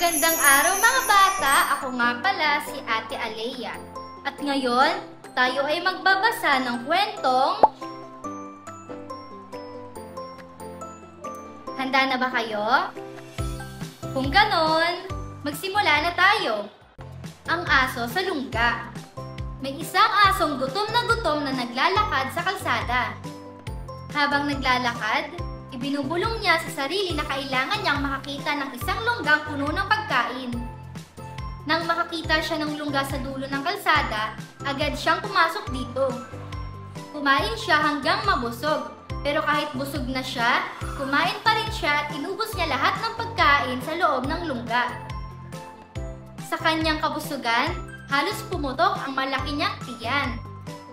Magandang araw mga bata! Ako nga pala si Ate Alea. At ngayon, tayo ay magbabasa ng kwentong... Handa na ba kayo? Kung ganon, magsimula na tayo. Ang aso sa lungga. May isang asong gutom na naglalakad sa kalsada. Habang naglalakad, ibinubulong niya sa sarili na kailangan niyang makakita ng isang lunggang puno ng pagkain. Nang makakita siya ng lungga sa dulo ng kalsada, agad siyang pumasok dito. Kumain siya hanggang mabusog, pero kahit busog na siya, kumain pa rin siya at inubos niya lahat ng pagkain sa loob ng lungga. Sa kanyang kabusugan, halos pumutok ang malaki niyang tiyan.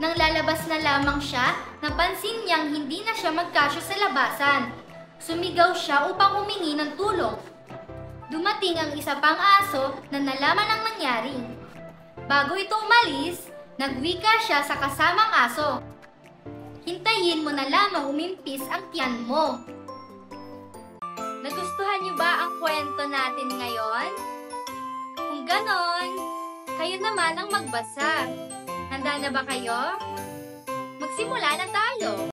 Nang lalabas na lamang siya, napansin niyang hindi na siya magkasya sa labasan. Sumigaw siya upang humingi ng tulong. Dumating ang isa pang aso na nalaman ang nangyari. Bago ito umalis, nagwika siya sa kasamang aso. Hintayin mo na lamang umimpis ang tiyan mo. Nagustuhan niyo ba ang kwento natin ngayon? Kung ganon, kayo naman ang magbasa. Handa na ba kayo? Magsimula na tayo!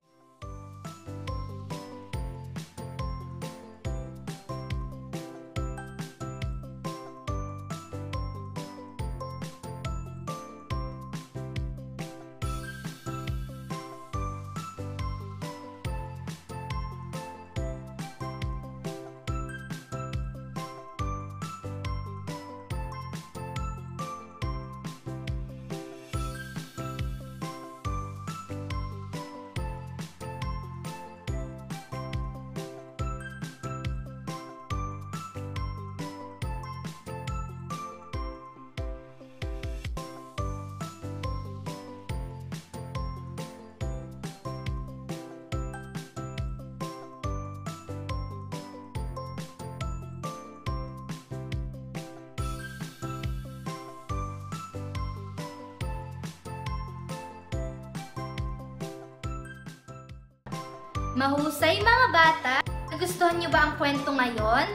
Mahusay mga bata! Nagustuhan niyo ba ang kwento ngayon?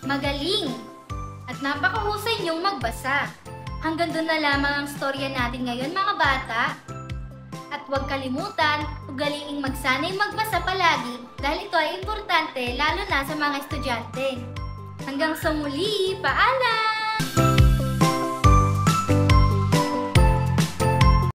Magaling! At napakahusay niyong magbasa. Hanggang doon na lamang ang storya natin ngayon mga bata. At huwag kalimutan, ugaliing magsanay magbasa palagi dahil ito ay importante lalo na sa mga estudyante. Hanggang sa muli, paalam!